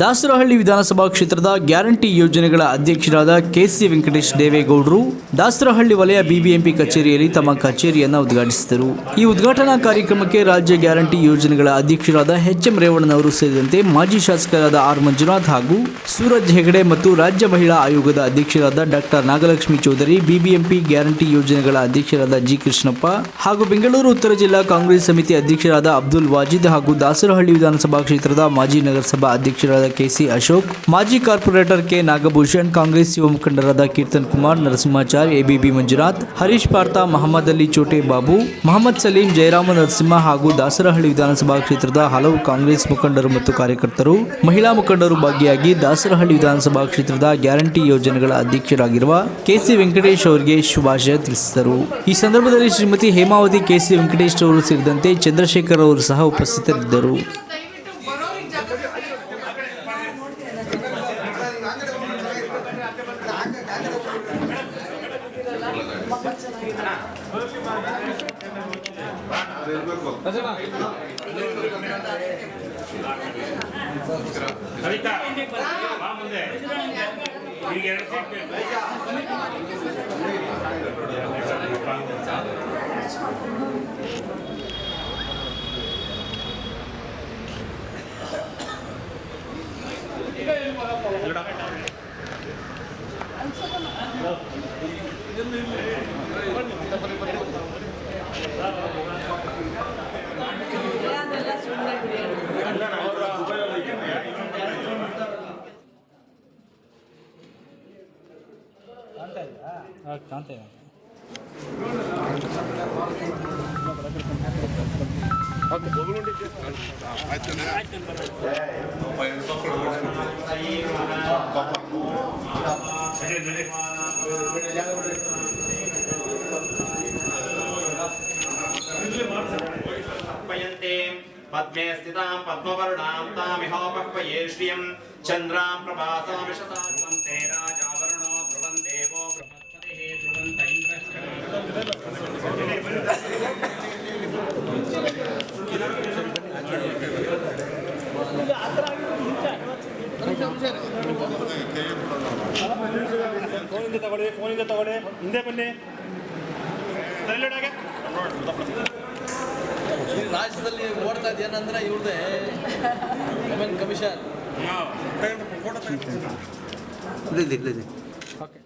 ದಾಸರಹಳ್ಳಿ ವಿಧಾನಸಭಾ ಕ್ಷೇತ್ರದ ಗ್ಯಾರಂಟಿ ಯೋಜನೆಗಳ ಅಧ್ಯಕ್ಷರಾದ ಕೆಸಿ ವೆಂಕಟೇಶ್ ದೇವೇಗೌಡರು ದಾಸರಹಳ್ಳಿ ವಲಯ ಬಿಬಿಎಂಪಿ ಕಚೇರಿಯಲ್ಲಿ ತಮ್ಮ ಕಚೇರಿಯನ್ನು ಉದ್ಘಾಟಿಸಿದರು. ಈ ಉದ್ಘಾಟನಾ ಕಾರ್ಯಕ್ರಮಕ್ಕೆ ರಾಜ್ಯ ಗ್ಯಾರಂಟಿ ಯೋಜನೆಗಳ ಅಧ್ಯಕ್ಷರಾದ ಎಚ್.ಎಂ. ರೇವಣ್ಣನವರು ಸೇರಿದಂತೆ ಮಾಜಿ ಶಾಸಕರಾದ ಆರ್. ಮಂಜುನಾಥ್ ಹಾಗೂ ಸೂರಜ್ ಹೆಗಡೆ ಮತ್ತು ರಾಜ್ಯ ಮಹಿಳಾ ಆಯೋಗದ ಅಧ್ಯಕ್ಷರಾದ ಡಾಕ್ಟರ್ ನಾಗಲಕ್ಷ್ಮಿ ಚೌಧರಿ, ಬಿಬಿಎಂಪಿ ಗ್ಯಾರಂಟಿ ಯೋಜನೆಗಳ ಅಧ್ಯಕ್ಷರಾದ ಜಿ. ಕೃಷ್ಣಪ್ಪ ಹಾಗೂ ಬೆಂಗಳೂರು ಉತ್ತರ ಜಿಲ್ಲಾ ಕಾಂಗ್ರೆಸ್ ಸಮಿತಿ ಅಧ್ಯಕ್ಷರಾದ ಅಬ್ದುಲ್ ವಾಜಿದ್ ಹಾಗೂ ದಾಸರಹಳ್ಳಿ ವಿಧಾನಸಭಾ ಕ್ಷೇತ್ರದ ಮಾಜಿ ನಗರಸಭಾ ಅಧ್ಯಕ್ಷರಾದ ಕೆಸಿ ಅಶೋಕ್, ಮಾಜಿ ಕಾರ್ಪೊರೇಟರ್ ಕೆ. ನಾಗಭೂಷಣ್, ಕಾಂಗ್ರೆಸ್ ಯುವ ಮುಖಂಡರಾದ ಕೀರ್ತನ್ ಕುಮಾರ್, ನರಸಿಂಹಾಚಾರ್, ಎಬಿಬಿ ಮಂಜುನಾಥ್, ಹರೀಶ್ ಪಾರ್ಥ, ಮಹಮ್ಮದ್ ಅಲಿ ಚೋಟೆ ಬಾಬು, ಮೊಹಮ್ಮದ್ ಸಲೀಂ, ಜಯರಾಮ ನರಸಿಂಹ ಹಾಗೂ ದಾಸರಹಳ್ಳಿ ವಿಧಾನಸಭಾ ಕ್ಷೇತ್ರದ ಹಲವು ಕಾಂಗ್ರೆಸ್ ಮುಖಂಡರು ಮತ್ತು ಕಾರ್ಯಕರ್ತರು, ಮಹಿಳಾ ಮುಖಂಡರು ಭಾಗಿಯಾಗಿ ದಾಸರಹಳ್ಳಿ ವಿಧಾನಸಭಾ ಕ್ಷೇತ್ರದ ಗ್ಯಾರಂಟಿ ಯೋಜನೆಗಳ ಅಧ್ಯಕ್ಷರಾಗಿರುವ ಕೆಸಿ ವೆಂಕಟೇಶ್ ಅವರಿಗೆ ಶುಭಾಶಯ ತಿಳಿಸಿದರು. ಈ ಸಂದರ್ಭದಲ್ಲಿ ಶ್ರೀಮತಿ ಹೇಮಾವತಿ, ಕೆಸಿ ವೆಂಕಟೇಶ್ ಅವರು ಸೇರಿದಂತೆ ಚಂದ್ರಶೇಖರ್ ಅವರು ಸಹ ಉಪಸ್ಥಿತರಿದ್ದರು. पद्मे स्थितां पद्मवर्णां तामिहोपह्वये श्रियं चन्द्रां प्रभासां विशसान्ते राजावरुणो ध्रुवं देवो बृहस्पतिः ध्रुवन्त ಫೋನಿಂದ ತಗೊಳ್ಳಿ ಹಿಂದೆ ಬನ್ನಿ. ರಾಜ್ಯದಲ್ಲಿ ಓಡ್ತಾ ಇದೇನಂದ್ರೆ ಇವ್ರದೇ ಕಮಿಷನ್. ಓಕೆ.